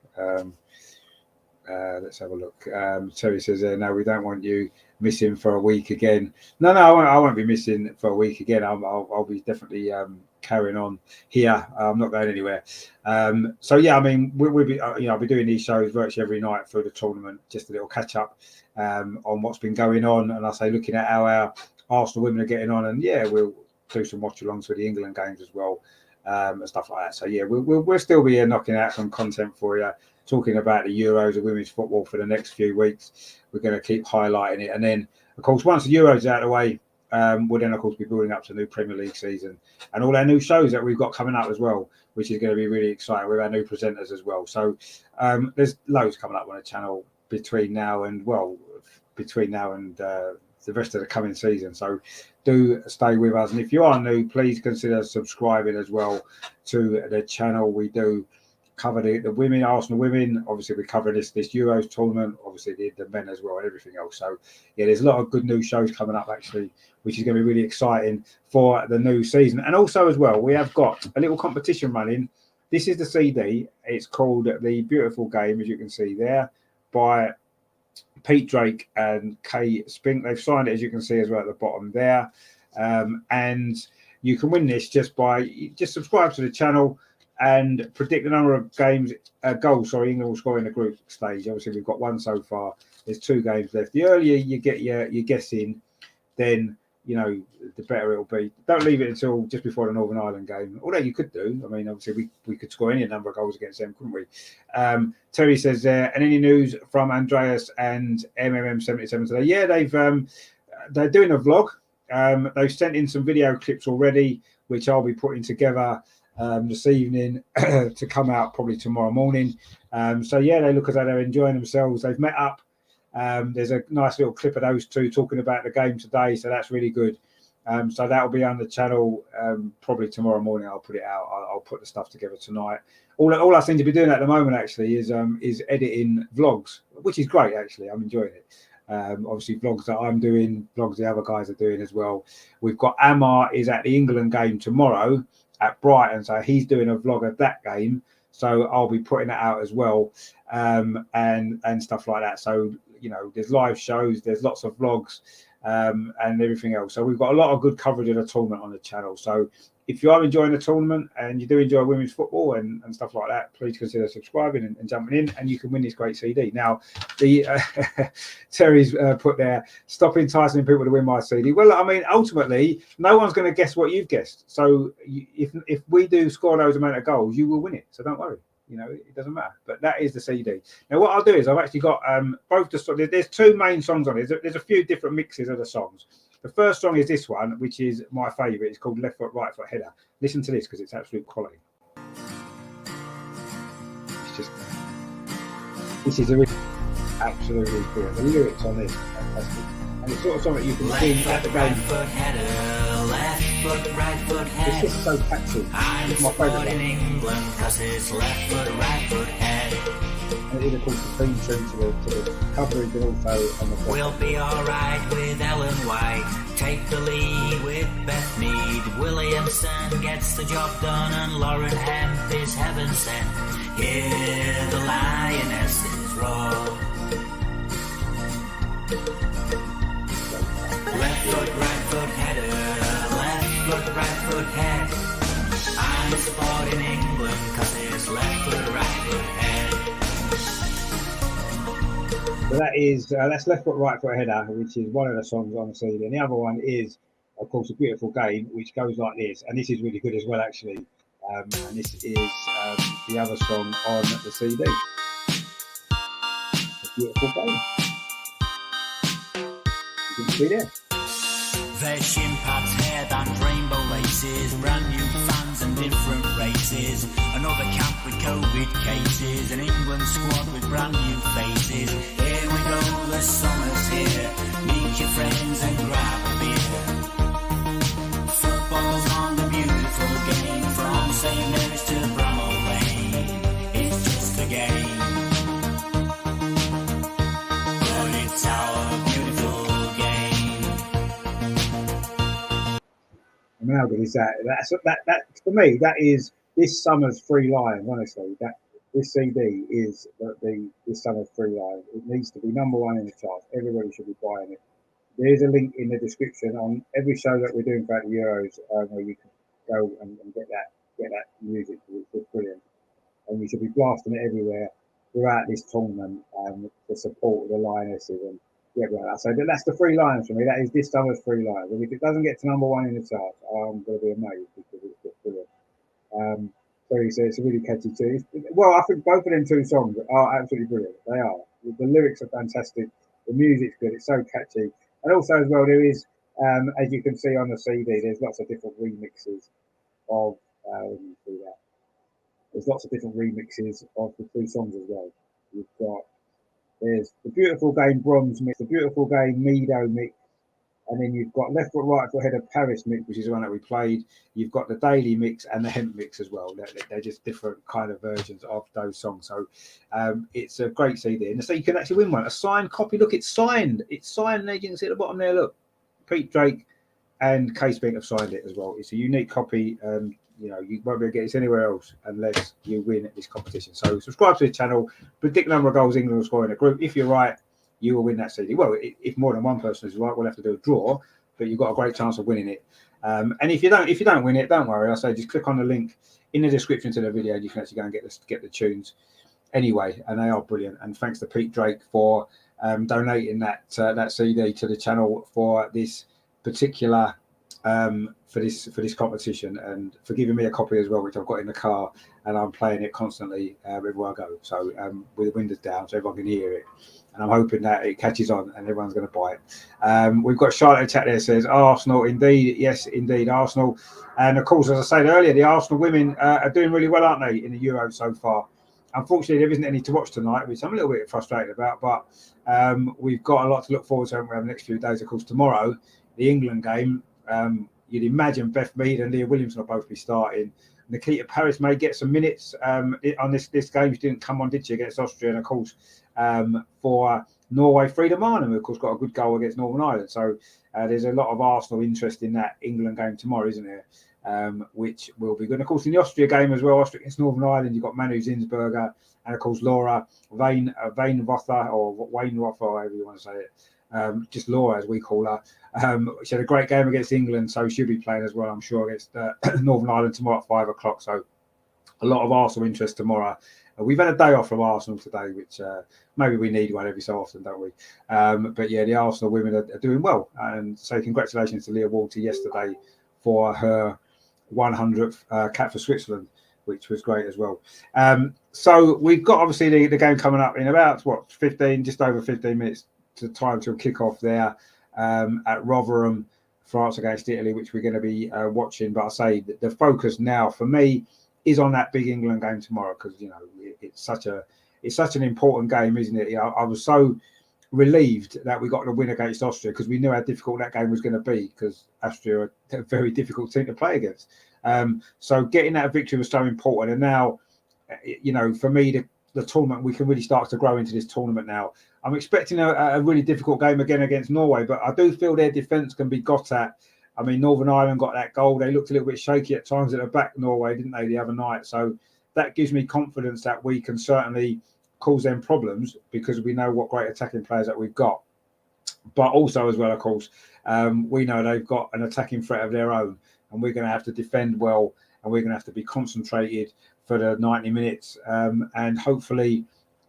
let's have a look. Terry says, no, we don't want you missing for a week again. No, I won't be missing for a week again. I'll be definitely carrying on here. I'm not going anywhere. So, yeah, I mean, we'll be, you know, I'll be doing these shows virtually every night through the tournament, just a little catch up on what's been going on. And I say, looking at how our Arsenal women are getting on, and yeah, we'll do some watch alongs for the England games as well, and stuff like that. So yeah, we'll still be here knocking out some content for you, talking about the Euros of women's football for the next few weeks. We're going to keep highlighting it, and then of course once the Euros out of the way, we'll then of course be building up to the new Premier League season and all our new shows that we've got coming up as well, which is going to be really exciting with our new presenters as well. So there's loads coming up on the channel between now and the rest of the coming season. So do stay with us. And if you are new, please consider subscribing as well to the channel. We do cover the women, Arsenal women. Obviously, we cover this Euros tournament, obviously the men as well, and everything else. So yeah, there's a lot of good new shows coming up actually, which is going to be really exciting for the new season. And also as well, we have got a little competition running. This is the CD. It's called The Beautiful Game, as you can see there, by Pete Drake and Kay Spink. They've signed it, as you can see as well at the bottom there. And you can win this just subscribe to the channel and predict the number of goals England will score in the group stage. Obviously, we've got one so far. There's 2 games left. The earlier you get your guess in, then you know the better it'll be. Don't leave it until just before the Northern Ireland game. Although you could do. I mean, obviously we could score any number of goals against them, couldn't we? Terry says, and any news from Andreas and MMM77 today? Yeah, they're doing a vlog. They've sent in some video clips already, which I'll be putting together this evening to come out probably tomorrow morning. So yeah, they look as though they're enjoying themselves. They've met up. There's a nice little clip of those two talking about the game today, so that's really good. So that'll be on the channel probably tomorrow morning. I'll put it out. I'll put the stuff together tonight. All I seem to be doing at the moment actually is editing vlogs, which is great actually. I'm enjoying it. Obviously vlogs that I'm doing, vlogs the other guys are doing as well. We've got Amar is at the England game tomorrow at Brighton, so he's doing a vlog of that game. So I'll be putting that out as well, and stuff like that. So there's live shows, there's lots of vlogs, and everything else. So we've got a lot of good coverage of the tournament on the channel. So if you are enjoying the tournament and you do enjoy women's football and stuff like that, please consider subscribing and jumping in, and you can win this great CD. Now, the Terry's put there, stop enticing people to win my CD. Well, I mean, ultimately, no one's going to guess what you've guessed. So if we do score those amount of goals, you will win it. So don't worry. It doesn't matter. But that is the CD. Now, what I'll do is I've actually got both the. There's two main songs on it. There's a few different mixes of the songs. The first song is this one, which is my favourite. It's called Left Foot, Right Foot Header. Listen to this because it's absolute quality. This is absolutely brilliant. The lyrics on this are fantastic. And it's sort of something you can sing at the game. Left foot, right foot, head. It's just so catchy. It's my favourite in England because it's left foot, right foot, head. And it is, of course, the theme tune to the coverage and also on the podcast. We'll be alright with Ellen White. Take the lead with Beth Mead. Williamson gets the job done and Lauren Hemp is heaven sent. Hear the Lionesses roar. Left foot, right foot, header. Left foot, right foot, head. I'm supporting England because it's left foot, right foot, head. So that's Left Foot, Right Foot Header, which is one of the songs on the CD. And the other one is, of course, A Beautiful Game, which goes like this. And this is really good as well, actually. And this is the other song on the CD. A Beautiful Game. You can see there. Their shin pads, hair and rainbow laces, brand new fans and different races. Another camp with COVID cases, an England squad with brand new faces. Here we go, the summer's here. Meet your friends and grab a beer. Football's on the beautiful game, from St Mary's to Bramall Lane. It's just a game, but it's our beautiful game. I mean, how good is that? That for me, that is this summer's Three Lions. Honestly, this CD is this summer's Three Lions. It needs to be #1 in the charts. Everybody should be buying it. There is a link in the description on every show that we're doing throughout the Euros, where you can go and get that music. It's brilliant, and you should be blasting it everywhere throughout this tournament to support the Lionesses and. Yeah, right. So that's the Three Lions for me. That is this summer's Three Lions. And if it doesn't get to #1 in the charts, I'm going to be amazed because it's just brilliant. So it's a really catchy tune. Well, I think both of them two songs are absolutely brilliant. They are. The lyrics are fantastic. The music's good. It's so catchy. And also as well, there is, as you can see on the CD, there's lots of different remixes of. See that. There's lots of different remixes of the two songs as well. You've got. There's the Beautiful Game Bronze mix, the Beautiful Game Meadow mix, and then you've got Left Foot, Right Foot Header Paris mix, which is the one that we played. You've got the Daily mix and the Hemp mix as well. They're just different kind of versions of those songs. So it's a great CD. And so you can actually win one. A signed copy. Look, it's signed. It's signed. There you can see at the bottom there. Look, Pete Drake and Kay Spink have signed it as well. It's a unique copy. You won't be able to get this anywhere else unless you win at this competition. So subscribe to the channel, predict the number of goals England will score in a group. If you're right, you will win that CD. Well, if more than one person is right, we'll have to do a draw, but you've got a great chance of winning it. And if you don't win it, don't worry. I say just click on the link in the description to the video, and you can actually go and get the tunes anyway. And they are brilliant. And thanks to Pete Drake for donating that CD to the channel for this particular. For this competition, and for giving me a copy as well, which I've got in the car, and I'm playing it constantly everywhere I go. So with the windows down, so everyone can hear it, and I'm hoping that it catches on and everyone's going to buy it. We've got Charlotte in chat there says Arsenal, indeed, yes, indeed, Arsenal, and of course, as I said earlier, the Arsenal women are doing really well, aren't they, in the Euros so far? Unfortunately, there isn't any to watch tonight, which I'm a little bit frustrated about, but we've got a lot to look forward to over the next few days. Of course, tomorrow, the England game. You'd imagine Beth Mead and Leah Williamson will both be starting. Nikita Paris may get some minutes on this game. She didn't come on, did she, against Austria? And of course, for Norway, Frida Marnham, of course, got a good goal against Northern Ireland. So there's a lot of Arsenal interest in that England game tomorrow, isn't there? Which will be good. And of course, in the Austria game as well, Austria against Northern Ireland, you've got Manu Zinsberger and of course Laura Vainrother, or Wainrother, however you want to say it. Just Laura, as we call her. She had a great game against England, so she'll be playing as well, I'm sure, against Northern Ireland tomorrow at 5 o'clock. So a lot of Arsenal interest tomorrow. We've had a day off from Arsenal today, which maybe we need one every so often, don't we? But yeah, the Arsenal women are doing well. And so congratulations to Leah Walter yesterday for her 100th cap for Switzerland, which was great as well. So we've got obviously the game coming up in about, just over 15 minutes to time to kick off there at Rotherham, France against Italy, which we're going to be watching. But I say the focus now for me is on that big England game tomorrow, because it's such an important game, isn't it? I was so relieved that we got the win against Austria, because we knew how difficult that game was going to be, because Austria are a very difficult team to play against. So getting that victory was so important. And now, for me, the tournament, we can really start to grow into this tournament now. I'm expecting a really difficult game again against Norway, but I do feel their defence can be got at. I mean, Northern Ireland got that goal. They looked a little bit shaky at times at the back, Norway, didn't they, the other night? So that gives me confidence that we can certainly cause them problems, because we know what great attacking players that we've got. But also as well, of course, we know they've got an attacking threat of their own, and we're going to have to defend well, and we're going to have to be concentrated for the 90 minutes. And hopefully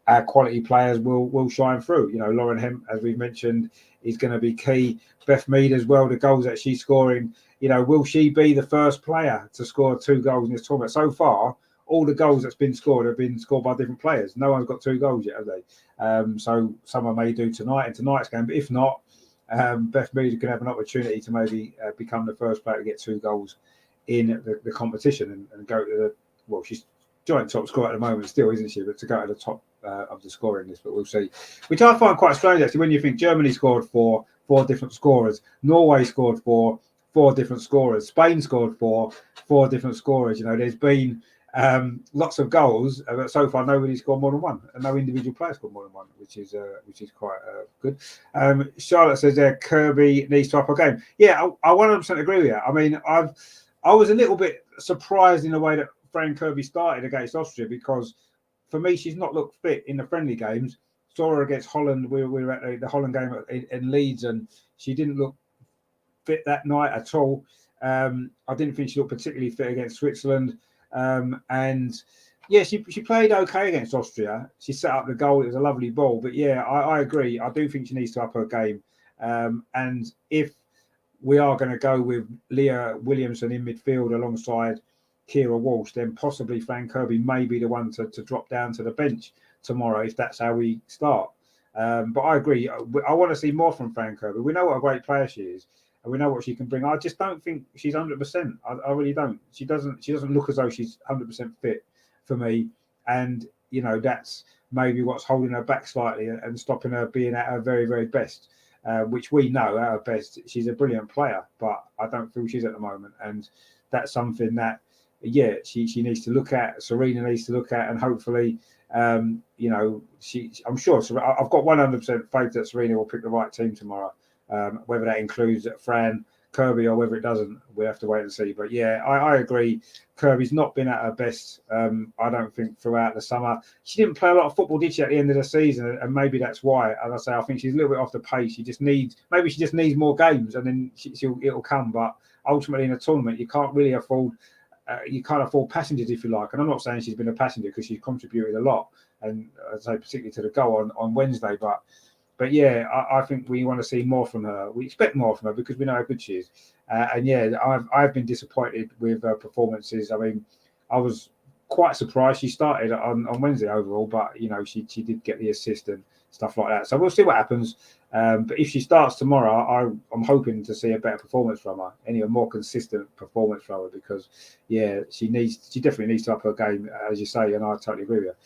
our quality players will shine through. Lauren Hemp, as we've mentioned, is going to be key. Beth Mead as well, the goals that she's scoring. Will she be the first player to score 2 goals in this tournament? So far, all the goals that's been scored have been scored by different players. No one's got 2 goals yet, have they? So someone may do tonight in tonight's game. But if not, Beth Mead can have an opportunity to maybe become the first player to get 2 goals in the competition and go to she's joint top scorer at the moment still, isn't she? But to go to the top of the scoring list, but we'll see. Which I find quite strange, actually, when you think Germany scored for 4 different scorers, Norway scored for 4 different scorers, Spain scored for 4 different scorers. There's been lots of goals, but so far nobody scored more than 1, and no individual player scored more than 1, which is quite good. Charlotte says there Kirby needs to up her game. Yeah, I 100% agree with that. I mean, I was a little bit surprised in the way that Fran Kirby started against Austria, because for me, she's not looked fit in the friendly games. Saw her against Holland. We were at the Holland game in Leeds, and she didn't look fit that night at all. I didn't think she looked particularly fit against Switzerland. And yeah, she played okay against Austria. She set up the goal. It was a lovely ball. But yeah, I agree. I do think she needs to up her game. And if we are going to go with Leah Williamson in midfield alongside Kira Walsh, then possibly Fran Kirby may be the one to drop down to the bench tomorrow if that's how we start. But I agree. I want to see more from Fran Kirby. We know what a great player she is, and we know what she can bring. I just don't think she's 100%. I really don't. She doesn't look as though she's 100% fit for me, and that's maybe what's holding her back slightly and stopping her being at her very, very best. Which we know at her best, she's a brilliant player, but I don't feel she's at the moment, and that's something that she needs to look at. Serena needs to look at, and hopefully, I'm sure. I've got 100% faith that Serena will pick the right team tomorrow. Whether that includes Fran Kirby or whether it doesn't, we have to wait and see. But yeah, I agree. Kirby's not been at her best. I don't think throughout the summer. She didn't play a lot of football, did she, at the end of the season? And maybe that's why. As I say, I think she's a little bit off the pace. She just needs more games, and then it'll come. But ultimately, in a tournament, you can't really afford. You can't afford passengers, if you like. And I'm not saying she's been a passenger, because she's contributed a lot, and I'd say particularly to the goal on Wednesday. But yeah, I think we want to see more from her. We expect more from her because we know how good she is. And yeah, I've been disappointed with her performances. I mean, I was quite surprised she started on Wednesday overall, but she did get the assist and stuff like that. So we'll see what happens. But if she starts tomorrow, I'm hoping to see a better performance from her, a more consistent performance from her, because yeah, she definitely needs to up her game, as you say, and I totally agree with her.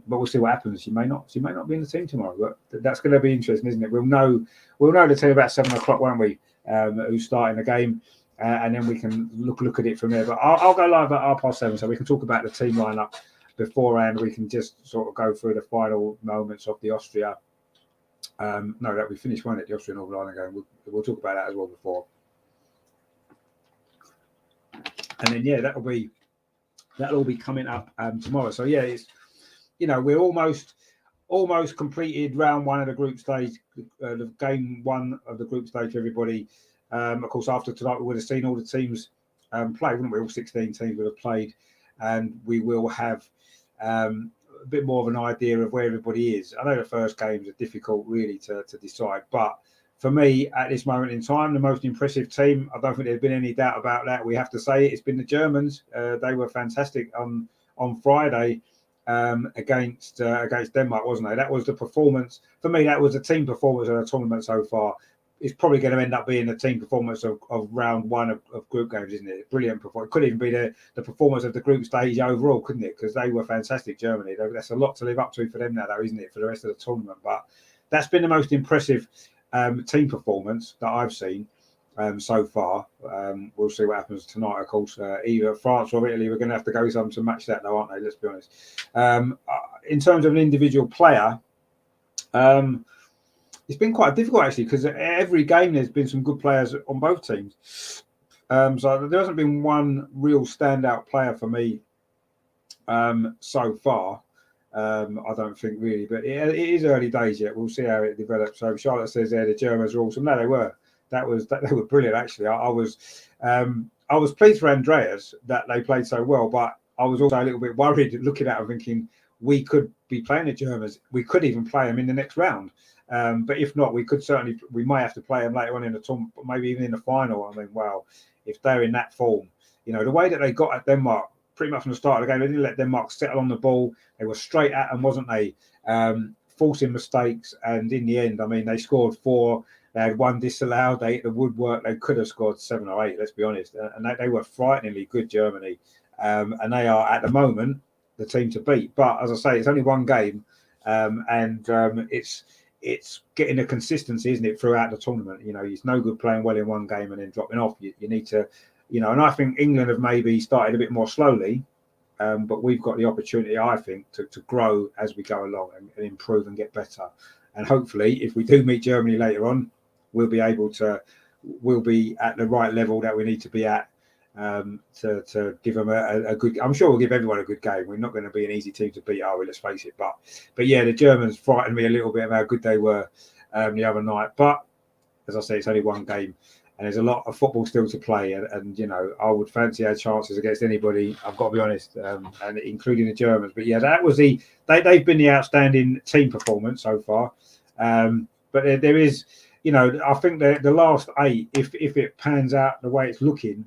But we'll see what happens. She may not be in the team tomorrow, but that's going to be interesting, isn't it? We'll know the team about 7 o'clock, won't we? who's starting the game, and then we can look at it from there. But I'll go live at 7:30, so we can talk about the team lineup beforehand. We can just sort of go through the final moments of the Austria. No, that we finished one at the Austrian Northern Ireland game. We'll talk about that as well before. And then that'll all be coming up tomorrow. So it's we're almost completed round one of the group stage, the game one of the group stage for everybody. Of course, after tonight we would have seen all the teams play, wouldn't we? All 16 teams would have played, and we will have a bit more of an idea of where everybody is. I know the first games are difficult really to decide, but for me, at this moment in time, the most impressive team, I don't think there's been any doubt about that. We have to say it's been the Germans. They were fantastic on Friday against Denmark, wasn't they? That was the performance. For me, that was the team performance of the tournament so far. It's probably going to end up being the team performance of round one of group games, isn't it? Brilliant performance. It could even be the performance of the group stage overall, couldn't it? Because they were fantastic, Germany. That's a lot to live up to for them now, though, isn't it, for the rest of the tournament? But that's been the most impressive team performance that I've seen so far. We'll see what happens tonight, of course. Either France or Italy, we're going to have to go some to match that, though, aren't they? Let's be honest. In terms of an individual player, it's been quite difficult, actually, because every game there's been some good players on both teams. So there hasn't been one real standout player for me so far. I don't think really, but it is early days yet. We'll see how it develops. So Charlotte says there the Germans are awesome. No, they were. They were brilliant, actually. I was pleased for Andreas that they played so well, but I was also a little bit worried looking at them, thinking we could be playing the Germans. We could even play them in the next round. But if not, we might have to play them later on in the tournament, maybe even in the final. I mean, wow, if they're in that form, the way that they got at Denmark, pretty much from the start of the game, they didn't let Denmark settle on the ball. They were straight at them, wasn't they? Forcing mistakes, and in the end, I mean, they scored 4. They had 1 disallowed. They hit the woodwork. They could have scored 7 or 8. Let's be honest, and they were frighteningly good, Germany, and they are at the moment the team to beat. But as I say, it's only one game, and it's getting a consistency, isn't it, throughout the tournament? It's no good playing well in one game and then dropping off. You need to. And I think England have maybe started a bit more slowly, but we've got the opportunity, I think, to grow as we go along and improve and get better. And hopefully, if we do meet Germany later on, we'll be at the right level that we need to be at to give them a good. I'm sure we'll give everyone a good game. We're not going to be an easy team to beat, are we? Let's face it. But yeah, the Germans frightened me a little bit of how good they were the other night. But as I say, it's only one game. And there's a lot of football still to play, and I would fancy our chances against anybody. I've got to be honest, and including the Germans. But yeah, that was they've been the outstanding team performance so far. But there is, I think the last 8, if it pans out the way it's looking,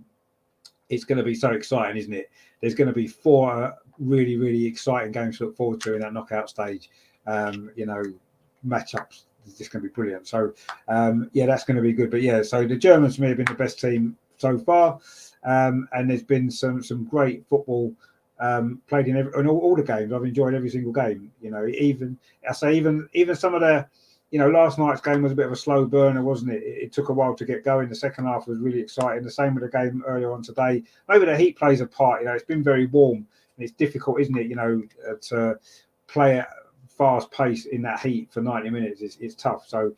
it's going to be so exciting, isn't it? There's going to be 4 really, really exciting games to look forward to in that knockout stage. Matchups. It's just going to be brilliant. So, that's going to be good. But yeah, so the Germans may have been the best team so far, and there's been some great football played in all the games. I've enjoyed every single game. Even some of the, last night's game was a bit of a slow burner, wasn't it? It took a while to get going. The second half was really exciting. The same with the game earlier on today. Maybe the heat plays a part. It's been very warm, and it's difficult, isn't it? To play it fast pace in that heat for 90 minutes it's tough. So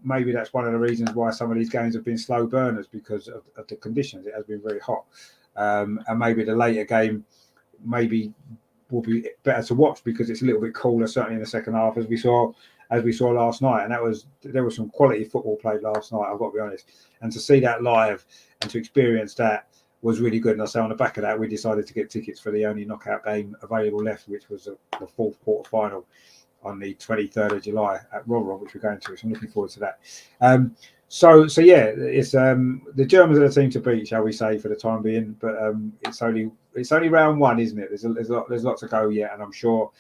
maybe that's one of the reasons why some of these games have been slow burners, because of the conditions. It has been very hot, and maybe the later game will be better to watch because it's a little bit cooler, certainly in the second half, as we saw last night. And there was some quality football played last night, I've got to be honest, and to see that live and to experience that was really good. And I say on the back of that, we decided to get tickets for the only knockout game available left, which was the 4th quarter final on the 23rd of July at Rotherham, which we're going to. So I'm looking forward to that. So yeah, it's the Germans are the team to beat, shall we say, for the time being. But it's only round one, isn't it? There's a lot to go yet, and I'm sure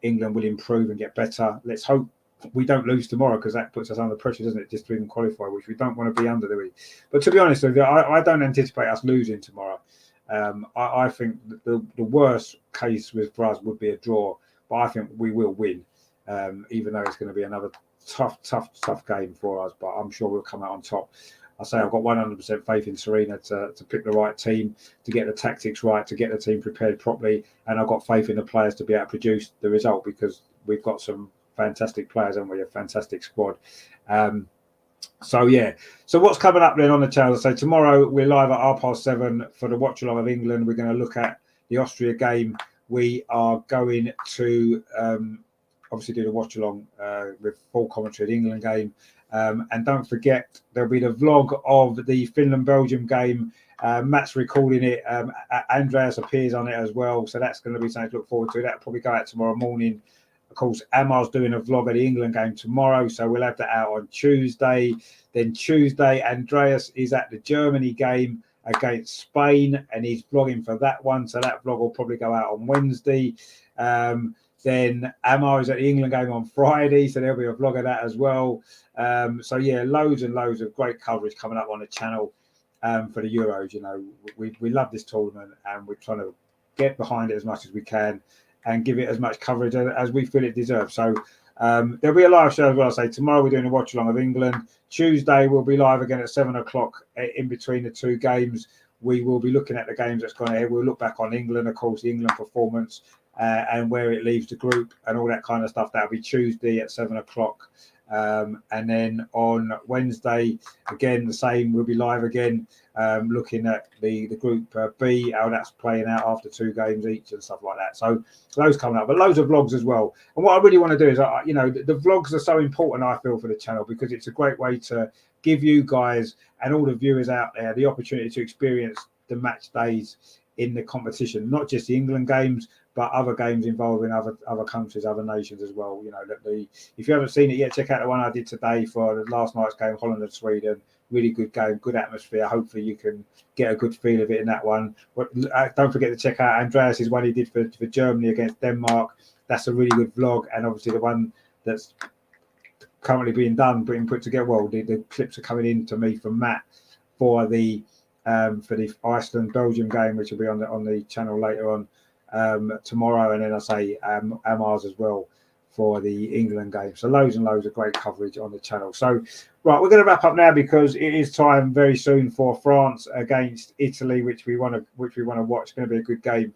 England will improve and get better. Let's hope we don't lose tomorrow, because that puts us under pressure, doesn't it, just to even qualify, which we don't want to be under, do we? But to be honest with you, I don't anticipate us losing tomorrow. I think the worst case for us would be a draw, but I think we will win, even though it's going to be another tough game for us, but I'm sure we'll come out on top. I say I've got 100% faith in Serena to pick the right team, to get the tactics right, to get the team prepared properly, and I've got faith in the players to be able to produce the result, because we've got some fantastic players and we have a fantastic squad. So what's coming up then on the channel? So tomorrow we're live at 7:30 for the watch along of England. We're going to look at the Austria game. We are going to obviously do the watch along with full commentary of the England game. And don't forget, there'll be the vlog of the Finland-Belgium game. Matt's recording it. Andreas appears on it as well. So that's going to be something to look forward to. That'll probably go out tomorrow morning. Of course, Amar's doing a vlog of the England game tomorrow. So we'll have that out on Tuesday. Then Tuesday, Andreas is at the Germany game against Spain, and he's vlogging for that one. So that vlog will probably go out on Wednesday. Then Amar is at the England game on Friday, so there'll be a vlog of that as well. Loads and loads of great coverage coming up on the channel for the Euros. You know, we love this tournament, and we're trying to get behind it as much as we can and give it as much coverage as we feel it deserves. So there'll be a live show as well. I say tomorrow we're doing a watch along of England. Tuesday we'll be live again at 7:00 in between the two games. We will be looking at the games that's gone ahead. We'll look back on England, of course, the England performance. And where it leaves the group and all that kind of stuff. That'll be Tuesday at 7:00. And then on Wednesday, again, the same. We'll be live again, looking at the group B, how that's playing out after 2 games each and stuff like that. So those coming up, but loads of vlogs as well. And what I really want to do is, the vlogs are so important, I feel, for the channel, because it's a great way to give you guys and all the viewers out there the opportunity to experience the match days in the competition, not just the England games, but other games involving other countries, other nations as well. You know, if you haven't seen it yet, check out the one I did today for last night's game, Holland and Sweden. Really good game, good atmosphere. Hopefully you can get a good feel of it in that one. Don't forget to check out Andreas's one he did for Germany against Denmark. That's a really good vlog, and obviously the one that's currently being put together. Well, the clips are coming in to me from Matt for the Iceland-Belgium game, which will be on the channel later on tomorrow, and then I say Amar's as well for the England game. So loads and loads of great coverage on the channel. So right, we're going to wrap up now, because it is time very soon for France against Italy, which we want to watch. It's going to be a good game.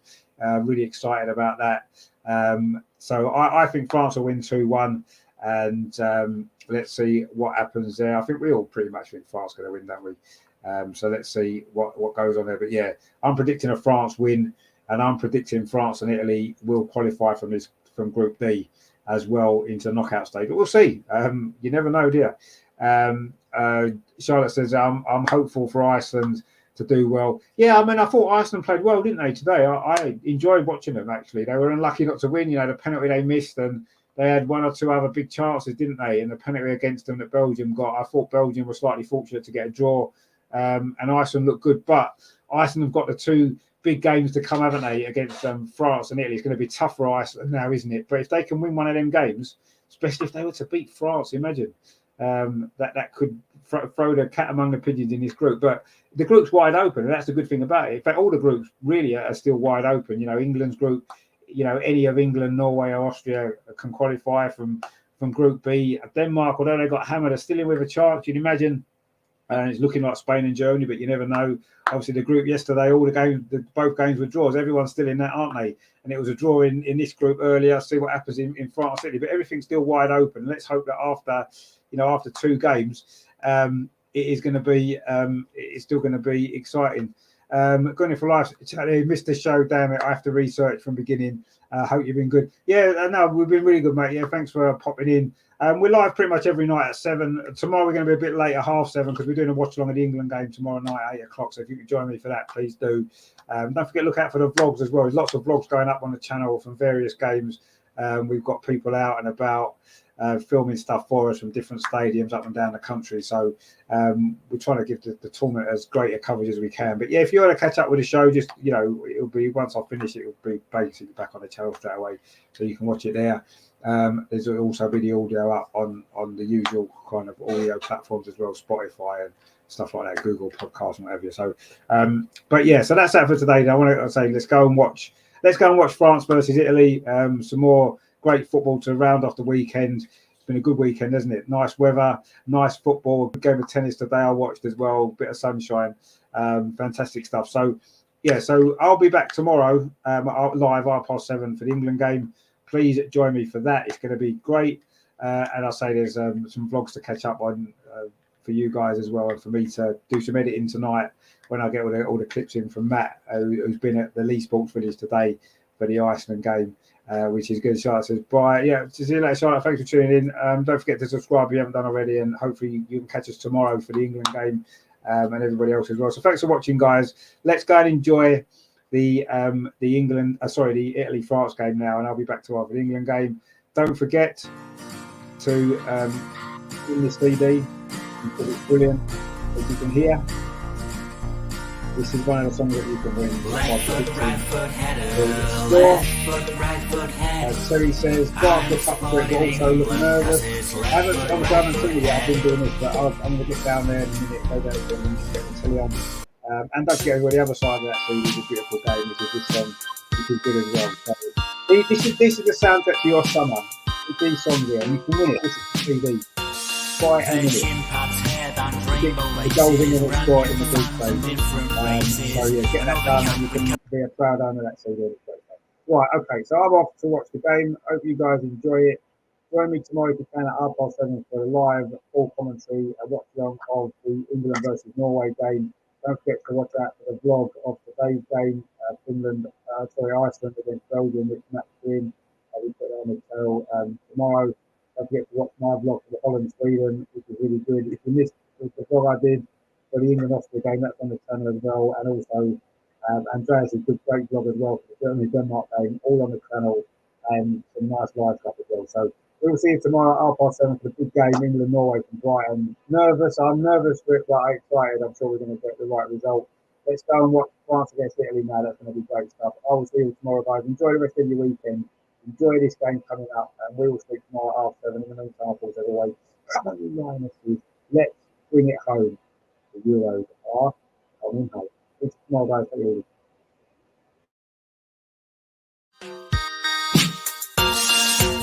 Really excited about that. So I think France will win 2-1, and let's see what happens there. I think we all pretty much think France is going to win, don't we? So let's see what goes on there. But yeah, I'm predicting a France win, and I'm predicting France and Italy will qualify from Group D as well into the knockout stage. But we'll see. You never know, do you? Charlotte says, I'm hopeful for Iceland to do well. Yeah, I mean, I thought Iceland played well, didn't they, today? I enjoyed watching them, actually. They were unlucky not to win. You know, the penalty they missed, and they had 1 or 2 other big chances, didn't they? And the penalty against them that Belgium got, I thought Belgium was slightly fortunate to get a draw. And Iceland looked good, but Iceland have got the 2 big games to come, haven't they, against France and Italy. It's going to be tough for Iceland now, isn't it? But if they can win one of them games, especially if they were to beat France, imagine that could throw the cat among the pigeons in this group. But the group's wide open, and that's the good thing about it. In fact, all the groups really are still wide open. You know, England's group, you know, any of England, Norway or Austria can qualify from Group B. Denmark, although they got hammered, are still in with a chance. You'd imagine. And it's looking like Spain and Germany, but you never know. Obviously, the group yesterday, both games were draws. Everyone's still in that, aren't they? And it was a draw in this group earlier. See what happens in France, Italy. But everything's still wide open. Let's hope that after 2 games, it is going to be it's still going to be exciting. Going for life, missed the show. Damn it! I have to research from beginning. Hope you've been good. Yeah, no, we've been really good, mate. Yeah, thanks for popping in. We're live pretty much every night at 7. Tomorrow we're going to be a bit later, 7:30, because we're doing a watch along of the England game tomorrow night at 8:00. So if you could join me for that, please do. Don't forget to look out for the vlogs as well. There's lots of vlogs going up on the channel from various games. We've got people out and about filming stuff for us from different stadiums up and down the country. So we're trying to give the tournament as great a coverage as we can. But yeah, if you want to catch up with the show, just, you know, it'll be, once I finish it, it'll be basically back on the channel straight away, so you can watch it there. There's also be the audio up on the usual kind of audio platforms as well, Spotify and stuff like that, Google Podcasts and whatever. So, but yeah, so that's that for today. I want to say, let's go and watch France versus Italy. Some more great football to round off the weekend. been a good weekend, hasn't it? Nice weather, nice football, good game of tennis today I watched as well, bit of sunshine, fantastic stuff. So, yeah, so I'll be back tomorrow live 7:30 for the England game. Please join me for that. It's going to be great. And I'll say there's some vlogs to catch up on for you guys as well, and for me to do some editing tonight when I get all the clips in from Matt, who's been at the Lee Sports Village today for the Iceland game, which is good. Charlotte says, bye. Yeah, see you later, Charlotte. Thanks for tuning in. Don't forget to subscribe if you haven't done already, and hopefully you can catch us tomorrow for the England game and everybody else as well. So thanks for watching, guys. Let's go and enjoy the Italy-France game now, and I'll be back tomorrow for the England game. Don't forget to in the CD, because it's brilliant, as you can hear. This is one of the songs that you can win. Left foot, right foot, header. Left foot, right foot, header. Terry says, "Can't look up for it, but also look nervous." I haven't seen it yet. I've been doing this, but I'm going to get down there in a minute, go down there and get the telly on. And don't forget, the other side of that CD is a beautiful game, which is this song, which is good as well. So, this is the soundtrack for your summer. These songs here, and you can win it. This is the CD. Buy it and win it. The goals in the score in the big stage. So yeah, get that done, and you can be a proud owner of that CD. Right, okay, so I'm off to watch the game. Hope you guys enjoy it. Join me tomorrow if you can at 7:30 for a live full commentary and watch along of the England versus Norway game. Don't forget to watch out for the vlog of today's game, Iceland against Belgium, which Matt's doing. We put that on the channel tomorrow. Don't forget to watch my vlog for the Holland-Sweden, which is really good. If you missed the vlog I did for the England-Austria game, that's on the channel as well. And also, Andreas' great vlog as well for the Germany-Denmark game, all on the channel, and some nice live stuff as well. So we will see you tomorrow at 7:30 for the big game, England-Norway from Brighton. I'm nervous for it, but I'm excited. I'm sure we're going to get the right result. Let's go and watch France against Italy now. That's going to be great stuff. I will see you tomorrow, guys. Enjoy the rest of your weekend. Enjoy this game coming up, and we will speak tomorrow at 7:30. In the meantime, of course, as always, come on, Lionesses. Let's bring it home. The Euros are coming home. It's tomorrow, guys. Thank you.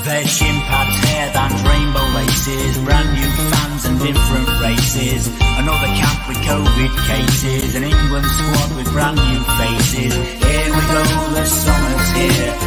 There's shin pads, hairband, rainbow laces, brand new fans and different races. Another camp with COVID cases, an England squad with brand new faces. Here we go, the summer's here.